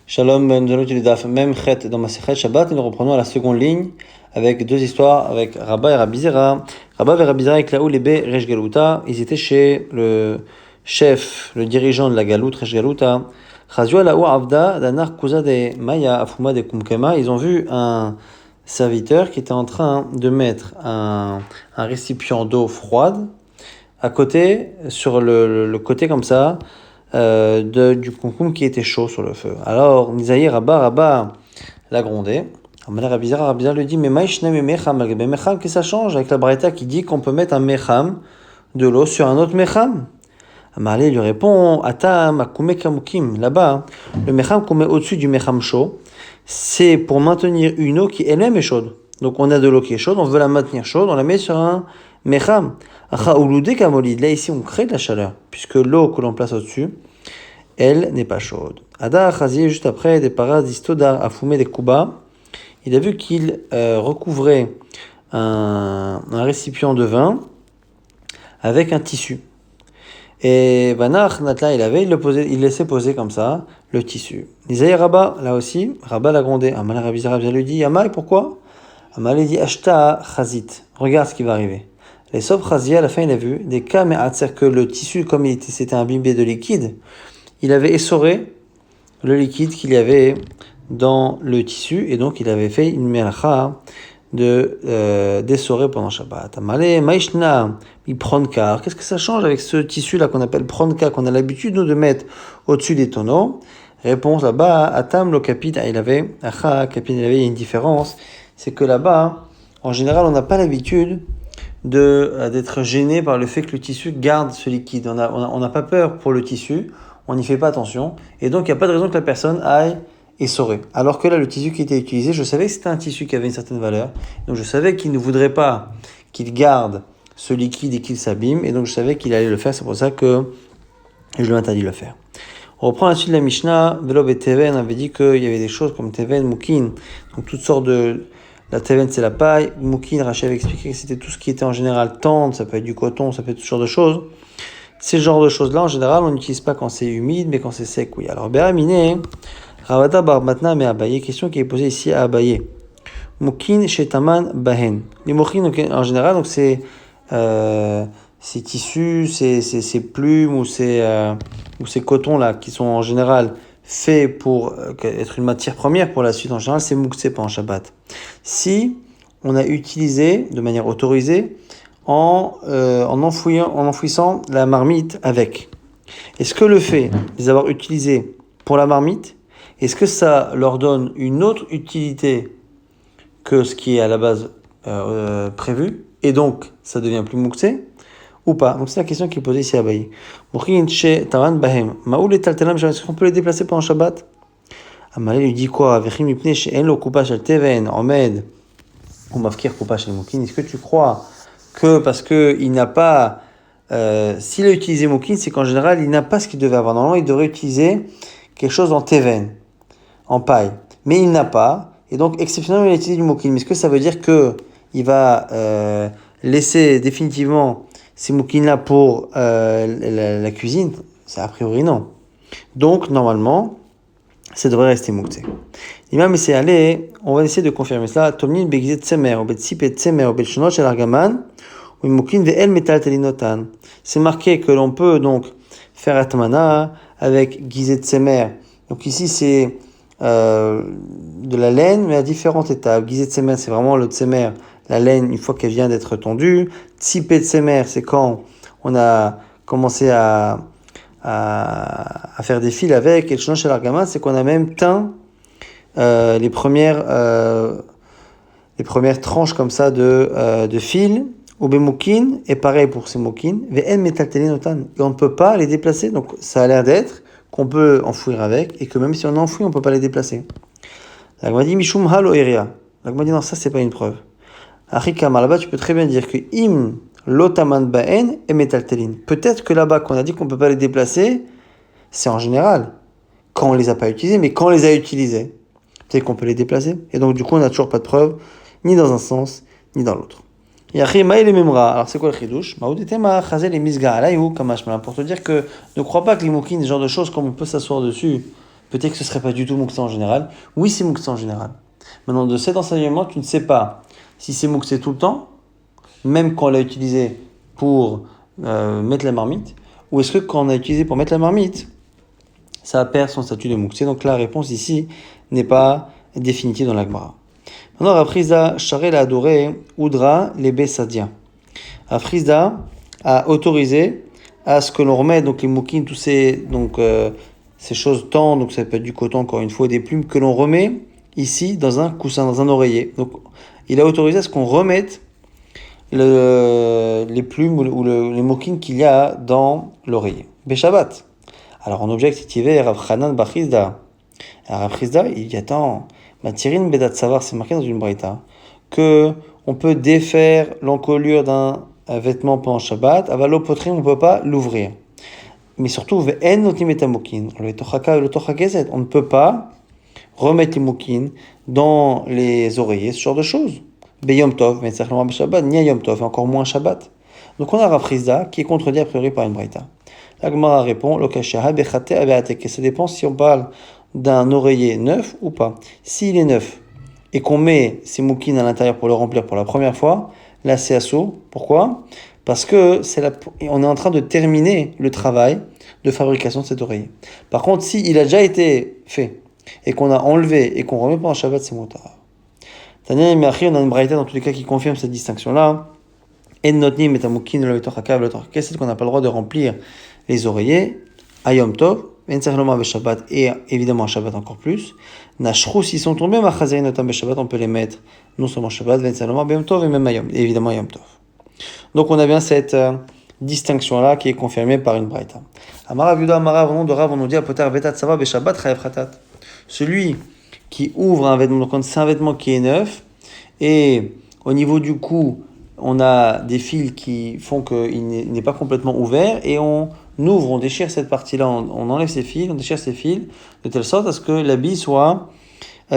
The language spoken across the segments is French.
Shalom, nous allons utiliser la même chet dans ma sechet Shabbat et nous reprenons la seconde ligne avec deux histoires avec Rabba et Rabbi Zera. Rabba et Rabbi Zera avec Laou Lebe Resh Galuta. Ils étaient chez le chef, le dirigeant de la Galoute, Resh Galuta. Chazua Laou Avda Danar Kuza de Maya Afuma de Kumkema. Ils ont vu un serviteur qui était en train de mettre un récipient d'eau froide à côté, sur le côté comme ça, du concombre qui était chaud sur le feu. Alors, Nisaï Rabba l'a grondé. Rabbi Zera lui dit, mais Maïshne me mecham, qu'est-ce que ça change avec la braïta qui dit qu'on peut mettre un mecham de l'eau sur un autre mecham? Amalé lui répond, Atam, akume kamukim, là-bas, le mecham qu'on met au-dessus du mecham chaud, c'est pour maintenir une eau qui elle-même est chaude. Donc on a de l'eau qui est chaude, on veut la maintenir chaude, on la met sur un mecham. Là ici on crée de la chaleur, puisque l'eau que l'on place au-dessus, elle n'est pas chaude. Ada Chazier, juste après, des paradistodar a fumé des kubas, il a vu qu'il recouvrait un récipient de vin avec un tissu. Et Banach Natla, il laissait poser comme ça le tissu. Nisaï Rabba, là aussi, Rabba l'a grondé. Amal Rabbi Zera lui dit, Amal, pourquoi? Amal lui dit, Ashta Chazit, regarde ce qui va arriver. Les Sof Chazia, à la fin, il a vu des cas, mais c'est-à-dire que le tissu, comme c'était imbibé de liquide, il avait essoré le liquide qu'il y avait dans le tissu, et donc il avait fait une melacha d'essorer pendant Shabbat. Amalé, Maïshna, il prend car. Qu'est-ce que ça change avec ce tissu-là qu'on appelle prendre qu'on a l'habitude nous de mettre au-dessus des tonneaux? Réponse là-bas, Atam lo kapit, il avait une différence, c'est que là-bas, en général, on n'a pas l'habitude d'être gêné par le fait que le tissu garde ce liquide. On n'a pas peur pour le tissu, on n'y fait pas attention, et donc il n'y a pas de raison que la personne aille essorer. Alors que là, le tissu qui était utilisé, je savais que c'était un tissu qui avait une certaine valeur, donc je savais qu'il ne voudrait pas qu'il garde ce liquide et qu'il s'abîme, et donc je savais qu'il allait le faire, c'est pour ça que je lui ai interdit de le faire. On reprend la suite de la Mishnah, Velob et Teven, on avait dit qu'il y avait des choses comme Teven, Moukin, donc toutes sortes de... La Teven, c'est la paille. Moukin, Rachel avait expliqué que c'était tout ce qui était en général tendre, ça peut être du coton, ça peut être tout genre de choses. Ces genres de choses-là, en général, on n'utilise pas quand c'est humide, mais quand c'est sec, oui. Alors, Béramine, Ravada Barbatna, mais Abaye, question qui est posée ici à Abaye. Moukin, Shetaman, Bahen. Les Moukin, en général, donc c'est ces tissus, ces plumes ou ces cotons-là, qui sont en général faits pour être une matière première pour la suite, en général, c'est mouksé pas en Shabbat. Si on a utilisé de manière autorisée en enfouissant la marmite avec. Est-ce que le fait de les avoir utilisés pour la marmite, est-ce que ça leur donne une autre utilité que ce qui est à la base prévu, et donc ça devient plus mouksé ou pas? Donc c'est la question qui est posée ici à Baye. Est-ce qu'on peut les déplacer pendant Shabbat? Amalé lui dit quoi? Est-ce que tu crois que parce qu'il n'a pas... s'il a utilisé Moukin, c'est qu'en général, il n'a pas ce qu'il devait avoir. Normalement, il devrait utiliser quelque chose en Teven, en paille. Mais il n'a pas. Et donc, exceptionnellement, il a utilisé du Moukin. Mais est-ce que ça veut dire qu'il va laisser définitivement ces Moukins-là pour la cuisine? C'est a priori non. Donc, normalement, ça devrait rester Mouktsé. L'imam c'est allé, on va essayer de confirmer cela. Tomnin begizet tsemer, ou betsipet tsemer, ou betshonot shel argaman, ou moukin ve'el metal telinotan. C'est marqué que l'on peut donc faire atmana avec gizet tsemer. Donc ici c'est de la laine, mais à différentes étapes. Gizet tsemer, c'est vraiment le tsemer, la laine une fois qu'elle vient d'être tondue. Tsipet tsemer, c'est quand on a commencé à faire des fils avec. Et le shonot shel argaman, c'est qu'on a même teint les premières tranches comme ça de fils au bémoukin, et pareil pour ces moukins, et on ne peut pas les déplacer, donc ça a l'air d'être qu'on peut enfouir avec, et que même si on enfouit, on ne peut pas les déplacer. L'agma dit mishum halo eria. L'agma dit non, ça c'est pas une preuve. Achikama, là-bas tu peux très bien dire que im lotaman baen et metaltelin. Peut-être que là-bas qu'on a dit qu'on ne peut pas les déplacer, c'est en général quand on les a pas utilisés, mais quand on les a utilisés, peut-être qu'on peut les déplacer. Et donc, du coup, on n'a toujours pas de preuve, ni dans un sens, ni dans l'autre. Alors, c'est quoi le chidouche? Pour te dire que ne crois pas que les moukines, ce genre de choses, comme on peut s'asseoir dessus, Peut-être que ce ne serait pas du tout Mouksa en général. Oui, c'est Mouksa en général. Maintenant, de cet enseignement, tu ne sais pas si c'est Mouksa tout le temps, même quand on l'a utilisé pour mettre la marmite, ou est-ce que quand on a utilisé pour mettre la marmite, ça perd son statut de Mouksa. Donc la réponse ici n'est pas définitive dans la Gemara. Maintenant, Rafrizda, Charel a adoré Oudra, les Bessadia. Rafrizda a autorisé à ce que l'on remette donc les moukines, tous ces choses tendres, donc ça peut être du coton encore une fois, des plumes que l'on remet ici dans un coussin, dans un oreiller. Donc il a autorisé à ce qu'on remette les plumes les moukines qu'il y a dans l'oreiller. Beshabbat. Alors on objecte cet hiver, Rav Chanan Bachizda. Rav Chizda, il dit attends, Matirin Bedat Savar, c'est marqué dans une braïta, que on peut défaire l'encolure d'un vêtement pendant Shabbat, avalo potrim, on ne peut pas l'ouvrir. Mais surtout, on ne peut pas remettre les moukines dans les oreillers, ce genre de choses. Beyom Tov, mais certainement Shabbat, ni Yom Tov, et encore moins Shabbat. Donc on a Rav Chizda qui est contredit a priori par une braïta. La Gemara répond, ça dépend si on parle d'un oreiller neuf ou pas. S'il est neuf et qu'on met ses moukines à l'intérieur pour le remplir pour la première fois, là c'est assaut. Pourquoi ? Parce que on est en train de terminer le travail de fabrication de cet oreiller. Par contre, s'il a déjà été fait et qu'on a enlevé et qu'on remet pendant Shabbat, c'est motard. Tania et Meachi, on a une braïta dans tous les cas qui confirme cette distinction-là. En notnim et amoukin le tochakav le tochakav, c'est qu'on n'a pas le droit de remplir les oreillers à Yom Tov, Shabbat et évidemment à Shabbat encore plus. Nashrou, s'ils sont tombés, notamment Shabbat, on peut les mettre non seulement Shabbat, Yom Tov et même Yom, évidemment Yom Tov. Donc on a bien cette distinction-là qui est confirmée par une braïta. Amara Viuda Amara, au nom de Rav, on nous dit Apotar Vetat Sava Beshabbat Chayav Khatat. Celui qui ouvre un vêtement, donc c'est un vêtement qui est neuf, et au niveau du cou, on a des fils qui font qu'il n'est pas complètement ouvert, et on déchire cette partie-là, on enlève ces fils, on déchire ces fils, de telle sorte à ce que l'habit soit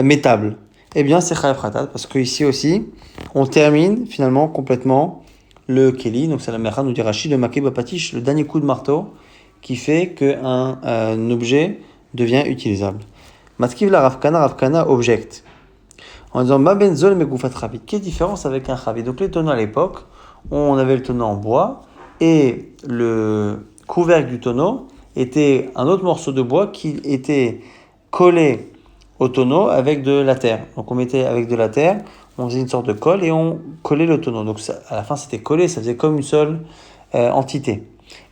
métable. Eh bien, c'est Chayav Khatat, parce qu'ici aussi, on termine finalement complètement le Keli, donc c'est la Mera, nous dit Rachid, le Makeh Bapatish, le dernier coup de marteau, qui fait qu'un objet devient utilisable. Matkiv la Ravkana objecte. En disant Ma benzol megoufat chavit. Quelle différence avec un chavit? Donc les tonneaux à l'époque, on avait le tonneau en bois et le couvercle du tonneau était un autre morceau de bois qui était collé au tonneau avec de la terre. Donc on mettait avec de la terre, on faisait une sorte de colle et on collait le tonneau. Donc ça, à la fin c'était collé, ça faisait comme une seule entité.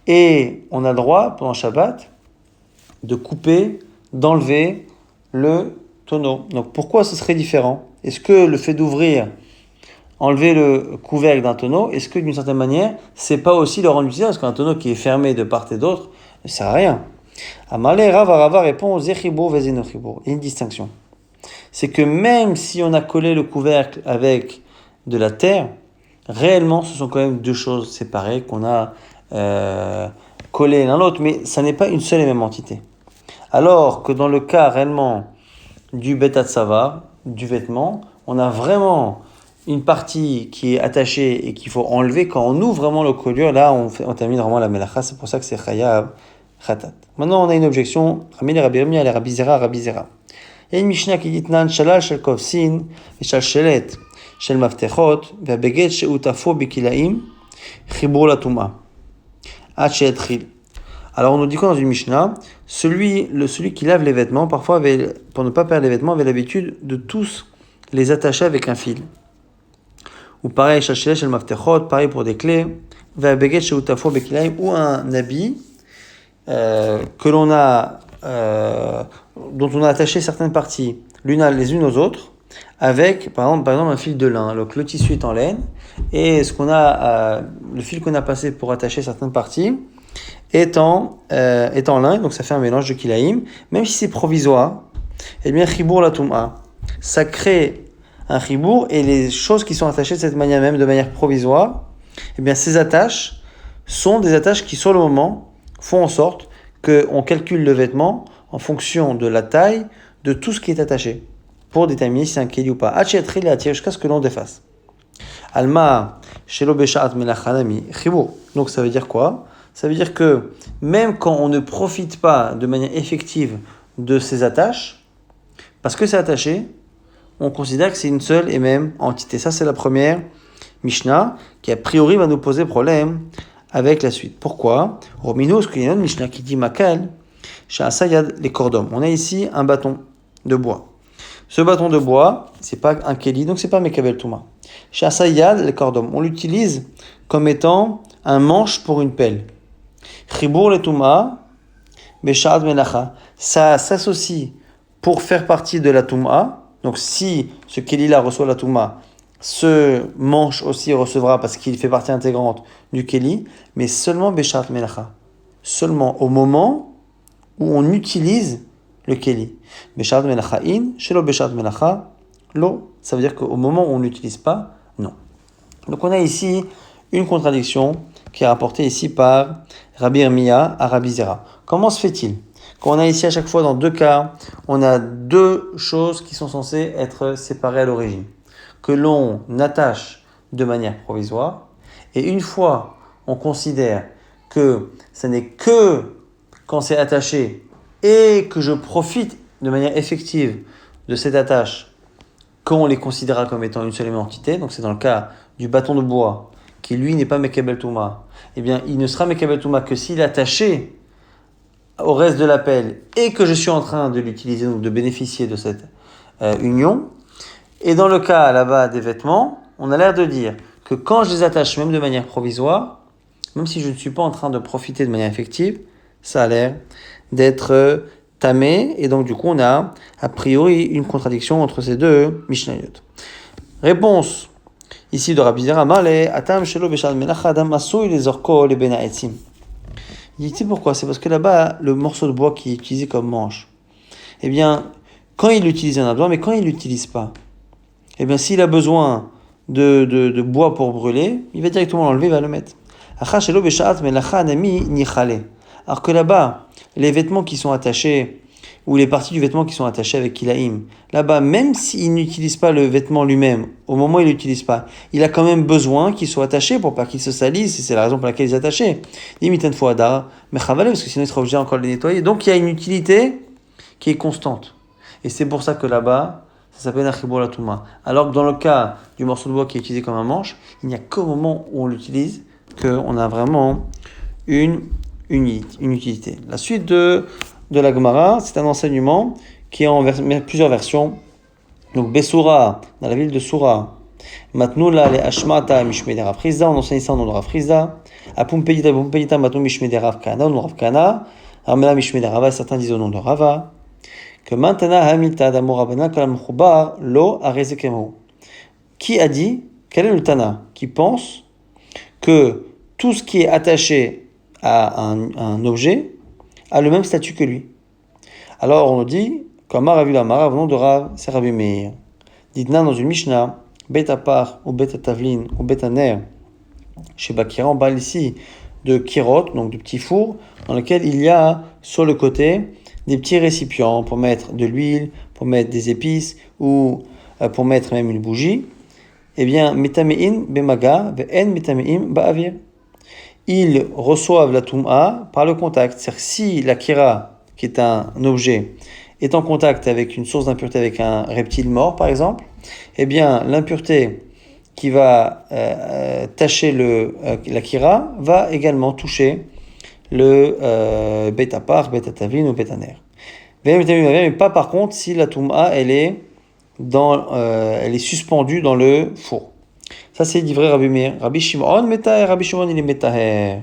Et on a le droit pendant Shabbat de couper, d'enlever le tonneau. Donc pourquoi ce serait différent? Est-ce que le fait d'ouvrir, enlever le couvercle d'un tonneau, est-ce que d'une certaine manière, c'est pas aussi le rendre utilisable? Parce qu'un tonneau qui est fermé de part et d'autre ne sert à rien. Amalé Rava répond Zechibo vezeno chibo. Il y a une distinction. C'est que même si on a collé le couvercle avec de la terre, réellement ce sont quand même deux choses séparées qu'on a collées l'un l'autre, mais ça n'est pas une seule et même entité. Alors que dans le cas réellement du betat savar, du vêtement, on a vraiment une partie qui est attachée et qu'il faut enlever. Quand on ouvre vraiment le collier, là on termine vraiment la melacha, c'est pour ça que c'est chayav khatat. Maintenant on a une objection, Rabbi Rabbi et Rabbi Zera. Il y a une Mishnah qui dit Tnan shalal shel kovsin et shal shelet shel maftechot ve'abeged she'utafo bikilaim chibur latuma ad she'etril. Alors on nous dit quoi dans une Mishnah? Celui qui lave les vêtements, parfois pour ne pas perdre les vêtements, avait l'habitude de tous les attacher avec un fil. Ou pareil, shel shelet shel maftechot, pareil pour des clés, ve'abeged she'utafo bikilaim, ou un habit que l'on a dont on a attaché certaines parties les unes aux autres avec par exemple un fil de lin. Donc le tissu est en laine et le fil qu'on a passé pour attacher certaines parties est en lin, donc ça fait un mélange de kilaïm. Même si c'est provisoire, et bien chibour la touma, ça crée un chibour, et les choses qui sont attachées de cette manière même, de manière provisoire, et bien ces attaches sont des attaches qui sur le moment font en sorte qu'on calcule le vêtement en fonction de la taille de tout ce qui est attaché pour déterminer si c'est un keli ou pas. Jusqu'à ce que l'on défasse. Alma shelo beshat melachanami chibur. Donc ça veut dire quoi? Ça veut dire que même quand on ne profite pas de manière effective de ces attaches, parce que c'est attaché, on considère que c'est une seule et même entité. Ça, c'est la première Mishnah qui, a priori, va nous poser problème avec la suite. Pourquoi? Romino, parce qu'il y a une Mishnah qui dit Makal, Sha'asayad les cordons. On a ici un bâton de bois. Ce bâton de bois, c'est pas un keli, donc c'est pas Mekabel Touma. Sha'asayad les cordons. On l'utilise comme étant un manche pour une pelle. Chibour le Touma, Beshad Melacha. Ça s'associe pour faire partie de la Touma. Donc si ce keli-là reçoit la Touma, ce manche aussi recevra parce qu'il fait partie intégrante du keli, mais seulement Beshat Melacha. Seulement au moment où on utilise le keli. Beshat Melacha in, shelo Beshat Melacha lo. Ça veut dire qu'au moment où on n'utilise pas, non. Donc on a ici une contradiction qui est rapportée ici par Rabbi Irmia à Rabbi Zera. Comment se fait-il qu'on a ici à chaque fois dans deux cas, on a deux choses qui sont censées être séparées à l'origine, que l'on attache de manière provisoire, et une fois on considère que ce n'est que quand c'est attaché et que je profite de manière effective de cette attache qu'on les considérera comme étant une seule et même entité, donc c'est dans le cas du bâton de bois, qui lui n'est pas Mekabel Touma, eh bien il ne sera Mekabel Touma que s'il est attaché au reste de la pelle et que je suis en train de l'utiliser, donc de bénéficier de cette union. Et dans le cas là-bas des vêtements, on a l'air de dire que quand je les attache même de manière provisoire, même si je ne suis pas en train de profiter de manière effective, ça a l'air d'être tamé, et donc du coup on a a priori une contradiction entre ces deux Mishnayot. Réponse ici de Rabbi Zera, Male, Atam Shelo Beshad Melacha Adam Asui les Orko les Benaetzim. Il dit pourquoi? C'est parce que là-bas, le morceau de bois qui est utilisé comme manche, eh bien, quand il l'utilise, il en a besoin, mais quand il ne l'utilise pas, eh bien, s'il a besoin de bois pour brûler, il va directement l'enlever, il va le mettre. Alors que là-bas, les vêtements qui sont attachés, ou les parties du vêtement qui sont attachées avec Kilaïm, là-bas, même s'il n'utilise pas le vêtement lui-même, au moment où il l'utilise pas, il a quand même besoin qu'il soit attaché pour pas qu'il se salisse, et c'est la raison pour laquelle il est attaché. Parce que sinon il sera obligé encore de les nettoyer. Donc il y a une utilité qui est constante. Et c'est pour ça que là-bas, ça s'appelle Achibur la Touma. Alors que dans le cas du morceau de bois qui est utilisé comme un manche, il n'y a qu'au moment où on l'utilise qu'on a vraiment une utilité. La suite de la Gemara, c'est un enseignement qui est en plusieurs versions. Donc Bessoura, dans la ville de Soura, Matnoula le Ashmata Mishmede Rav Chizda, on enseigne ça au nom de Rav Chizda. A Pumpedita Matnou Mishmede Rav Kana, au nom de Rav Kana. Armela Mishmede Rava, certains disent au nom de Rava. Que Mantana Hamilta d'Amour Rabbanan Kalam Choubar Lo Arezekemo. Qui a dit, quel est le Tana qui pense que tout ce qui est attaché à un objet a le même statut que lui? Alors on nous dit, comme Rav Lamar, venant de Rav, c'est Rabbi Meir. Dites-nous dans une Mishnah, Bet Apar ou Bet Tavlin ou Bet Aner, chez Bakira, on parle ici de kirot, donc de petits fours, dans lesquels il y a sur le côté des petits récipients pour mettre de l'huile, pour mettre des épices ou pour mettre même une bougie. Eh bien, metamein bemaga ve'en metamein ba'avir. Ils reçoivent la toum'a par le contact. C'est-à-dire si la kira, qui est un objet, est en contact avec une source d'impureté, avec un reptile mort par exemple, eh bien l'impureté qui va tacher la kira va également toucher le bêta-par, bêta-tavlin ou bêta-ner. Mais pas par contre si la toum'a elle est suspendue dans le four. Ça c'est livré Rabbi Meir. Rabbi Shimon metaher, Rabbi Shimon il est metaher.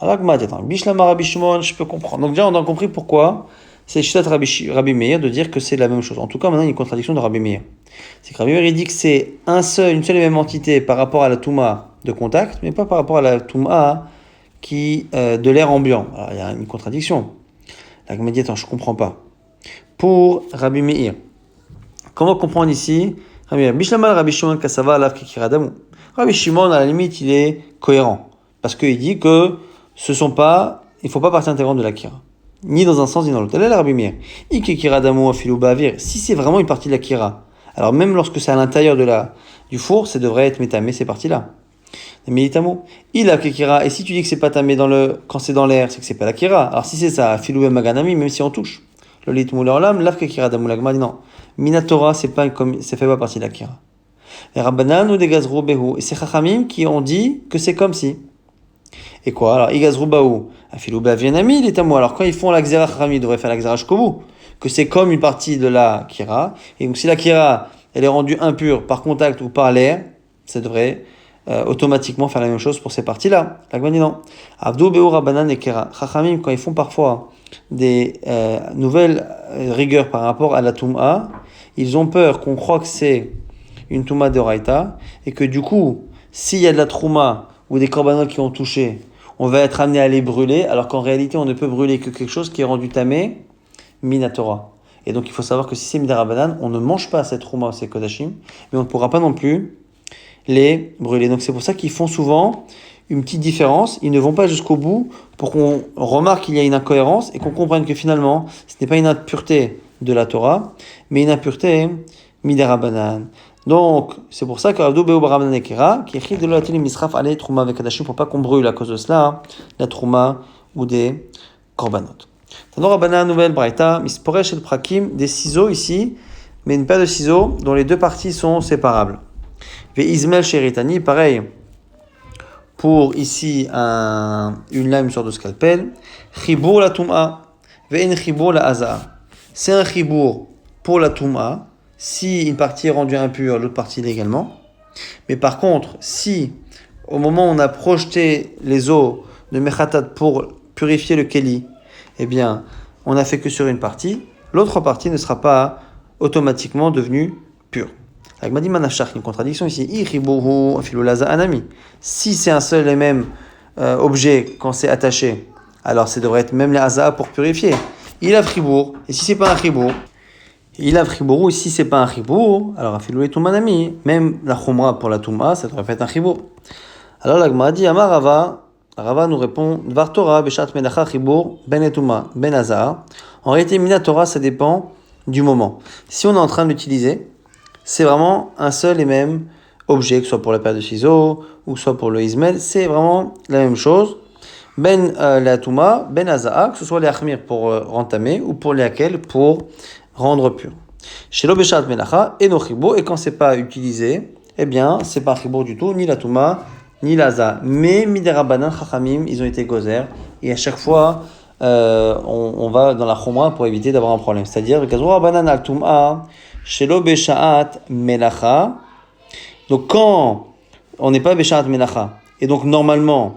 Alors attends, Bishlama Rabbi Shimon, je peux comprendre. Donc déjà on a compris pourquoi c'est Shitat Rabbi Meir de dire que c'est la même chose. En tout cas maintenant il y a une contradiction de Rabbi Meir. C'est que Rabbi Meir il dit que c'est une seule et même entité par rapport à la touma de contact, mais pas par rapport à la touma qui de l'air ambiant. Alors il y a une contradiction. Là il m'a dit attends je comprends pas. Pour Rabbi Meir, comment comprendre ici Rabbi Meir Bishlama Rabbi Shimon Kasava Alav Kikiradamu. Rabbi Shimon à la limite il est cohérent parce qu'il dit que il ne faut pas partie intégrante de la kira. Ni dans un sens, ni dans l'autre. Elle est la Rabbi Meir. Si c'est vraiment une partie de la kira, alors même lorsque c'est à l'intérieur du four, ça devrait être métamé ces parties-là. Mais il a kira, et si tu dis que c'est pas tamé quand c'est dans l'air, c'est que c'est pas la kira. Alors si c'est ça, filou maganami, même si on touche. Lolit Moulam, Lav Kekira Damulagma, non. Minatora, c'est fait pas partie de la Kira. Les Rabbanan ou des Gazrou Behu. Et c'est Chachamim qui ont dit que c'est comme si. Et quoi? Alors, Igazrou Baou, Afilou Bavienami, il est à moi. Alors, quand ils font la Xera Chachamim, ils devraient faire la Xera Shkobu. Que c'est comme une partie de la Kira. Et donc, si la Kira, elle est rendue impure par contact ou par l'air, ça devrait automatiquement faire la même chose pour ces parties-là. La Gemara dit non. Abdou Beur Rabbanan et Kera. Chachamim, quand ils font parfois des nouvelles rigueurs par rapport à la Touma, ils ont peur qu'on croit que c'est une Touma de Raïta, et que du coup, s'il y a de la Trouma ou des korbanot qui ont touché, on va être amené à les brûler, alors qu'en réalité, on ne peut brûler que quelque chose qui est rendu tamé, minatora. Et donc, il faut savoir que si c'est midarabanan, on ne mange pas cette Trouma ou ces Kodashim, mais on ne pourra pas non plus les brûler. Donc, c'est pour ça qu'ils font souvent une petite différence. Ils ne vont pas jusqu'au bout pour qu'on remarque qu'il y a une incohérence et qu'on comprenne que finalement, ce n'est pas une impureté de la Torah, mais une impureté midarabanan. Donc, c'est pour ça qu'Avdou Beu Barabanan Ekera, qui écrit de l'Atil Misraf Ale Trouma avec Kadashim, pour pas qu'on brûle à cause de cela, la Trouma ou des Korbanot. Tano Rabbanan, nouvelle Braïta, Misporesh el Prakim, des ciseaux ici, mais une paire de ciseaux dont les deux parties sont séparables. Ve Ismael Sheritani, pareil, pour ici une lame, une sorte de scalpel. Chibour la Touma, Ve en Chibour la Haza. C'est un Chibour pour la Touma, si une partie est rendue impure, l'autre partie également. Mais par contre, si au moment où on a projeté les os de Mechatat pour purifier le Keli, eh bien, on n'a fait que sur une partie, l'autre partie ne sera pas automatiquement devenue pure. Avec Madi Manashach, une contradiction ici. Si c'est un seul et même objet quand c'est attaché, alors ça devrait être même les Haza pour purifier. Il a fribourg, et si c'est pas un fribourg, il a fribourg, ou si c'est pas un fribourg, alors Afilou et Toumanami, même la Khumra pour la Touma, ça devrait être un fribourg. Alors la Gemara dit, Amar Rava, Rava nous répond, Dvar Torah, Beshat Menacha, Chibour, Ben Etuma, Ben Hazar. En réalité, Minatora, ça dépend du moment. Si on est en train de l'utiliser, c'est vraiment un seul et même objet, que ce soit pour la paire de ciseaux, ou soit pour le Ismael, c'est vraiment la même chose. Ben la Touma, Ben Hazar, que ce soit les Achmir pour rentamer, ou pour les Akel pour rendre pur. Chez l'Obeshat Menacha, et no Chibour, et quand c'est pas utilisé, eh bien, c'est pas un Chibour du tout, ni la Touma, ni l'Aza. Mais Miderabanan, Chachamim, ils ont été gozer. Et à chaque fois, on va dans la Khumra pour éviter d'avoir un problème. C'est-à-dire, Gazura Banan al Tum'a, Shelo Beshaat Melacha. Donc, quand on n'est pas Beshaat Melacha, et donc normalement,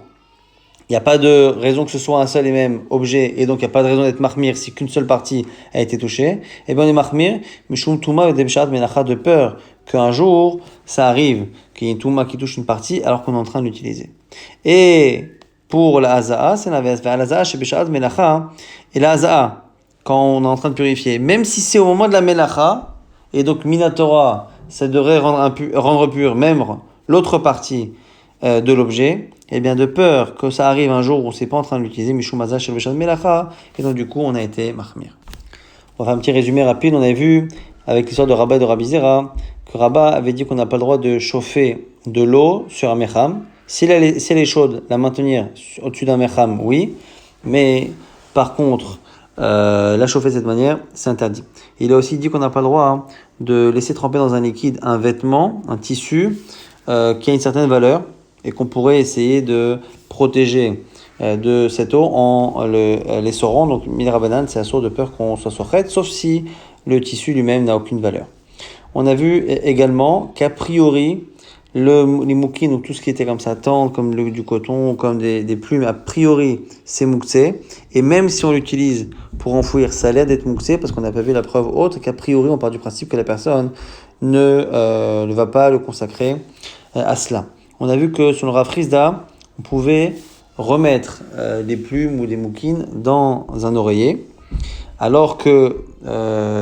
il n'y a pas de raison que ce soit un seul et même objet, et donc il n'y a pas de raison d'être mahmir si qu'une seule partie a été touchée, et bien on est mahmir, Mishum Tuma et Beshaat Melacha, de peur qu'un jour, ça arrive, qu'il y ait une Touma qui touche une partie alors qu'on est en train de l'utiliser. Et pour la Haza'a, c'est l'inverse. La Haza'a, chez Beshaat Melacha, et la Haza'a, quand on est en train de purifier, même si c'est au moment de la Melacha, et donc Minatora, ça devrait rendre pur même l'autre partie de l'objet, et bien de peur que ça arrive un jour où c'est pas en train de l'utiliser, Mishum Haza'a, chez Beshaat Melacha, et donc du coup on a été mahmir. On va faire un petit résumé rapide. On avait vu avec l'histoire de Rabba et de Rabbi Zera que Rabba avait dit qu'on n'a pas le droit de chauffer de l'eau sur un mecham. Si elle est chaude, la maintenir au-dessus d'un mecham, oui, mais par contre, la chauffer de cette manière, c'est interdit. Il a aussi dit qu'on n'a pas le droit de laisser tremper dans un liquide un vêtement, un tissu qui a une certaine valeur et qu'on pourrait essayer de protéger de cette eau en l'essorant. Donc, Midrabanan, c'est assour de peur qu'on soit sorret, sauf si le tissu lui-même n'a aucune valeur. On a vu également qu'a priori, les moukines ou tout ce qui était comme ça, tant comme du coton, comme des plumes, a priori, c'est mouksé. Et même si on l'utilise pour enfouir, ça a l'air d'être mouksé, parce qu'on n'a pas vu la preuve autre, qu'a priori, on part du principe que la personne ne va pas le consacrer à cela. On a vu que sur le Rav Frisda, on pouvait remettre des plumes ou des moukines dans un oreiller, alors que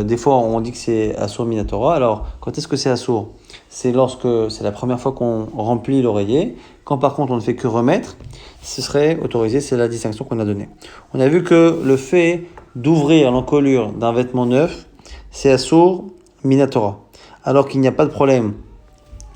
des fois on dit que c'est assour minatora. Alors quand est-ce que c'est assour? C'est lorsque c'est la première fois qu'on remplit l'oreiller. Quand par contre on ne fait que remettre, ce serait autorisé. C'est la distinction qu'on a donnée. On a vu que le fait d'ouvrir l'encolure d'un vêtement neuf, c'est assour minatora, alors qu'il n'y a pas de problème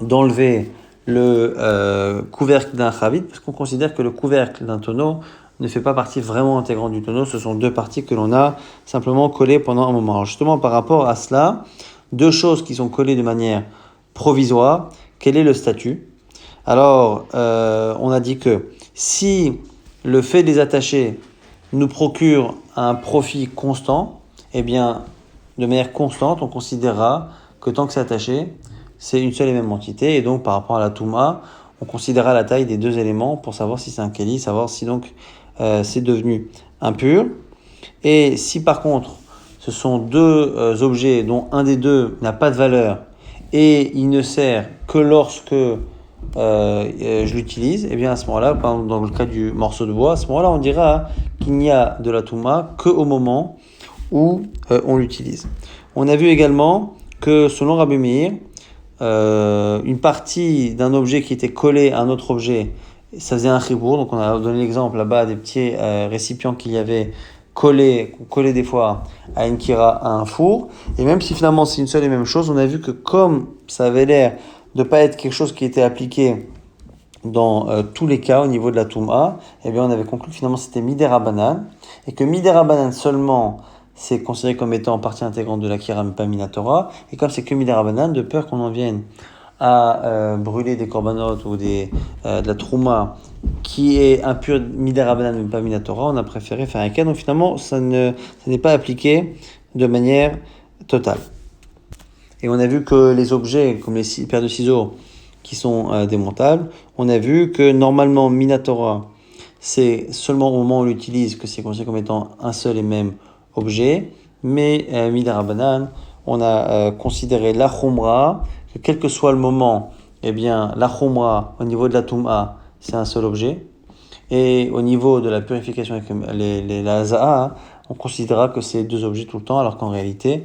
d'enlever le couvercle d'un chavit, parce qu'on considère que le couvercle d'un tonneau ne fait pas partie vraiment intégrante du tonneau. Ce sont deux parties que l'on a simplement collées pendant un moment. Alors justement, par rapport à cela, deux choses qui sont collées de manière provisoire. Quel est le statut? Alors, on a dit que si le fait de les attacher nous procure un profit constant, eh bien, de manière constante, on considérera que tant que c'est attaché, c'est une seule et même entité. Et donc, par rapport à la Touma, on considérera la taille des deux éléments pour savoir si c'est un Keli, savoir si donc c'est devenu impur. Et si par contre, ce sont deux objets dont un des deux n'a pas de valeur et il ne sert que lorsque je l'utilise, et bien à ce moment-là, par exemple dans le cas du morceau de bois, à ce moment-là, on dira qu'il n'y a de la Touma qu'au moment où on l'utilise. On a vu également que selon Rabbi Meir, une partie d'un objet qui était collé à un autre objet, ça faisait un chibour. Donc on a donné l'exemple là-bas des petits récipients qu'il y avait collés des fois à une kira, à un four. Et même si finalement c'est une seule et même chose, on a vu que comme ça avait l'air de pas être quelque chose qui était appliqué dans tous les cas au niveau de la Touma, eh bien on avait conclu que finalement c'était Midera Banan, et que Midera Banan seulement c'est considéré comme étant partie intégrante de la Kira, mais pas Minatora, et comme c'est que Midera Banan, de peur qu'on en vienne à brûler des corbanotes ou de la Trouma qui est impure Midera Banan, mais pas Minatora, on a préféré faire un cas, donc finalement ça n'est pas appliqué de manière totale. Et on a vu que les objets, comme les paires de ciseaux, qui sont démontables, on a vu que normalement Minatora, c'est seulement au moment où on l'utilise que c'est considéré comme étant un seul et même objet, mais Midera Banan, on a considéré la Khumra, que quel que soit le moment, eh bien la Khumra, au niveau de la Touma, c'est un seul objet, et au niveau de la purification avec la Za'a, on considérera que c'est deux objets tout le temps, alors qu'en réalité,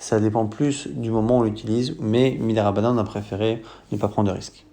ça dépend plus du moment où on l'utilise, mais Midera Banan, on a préféré ne pas prendre de risque.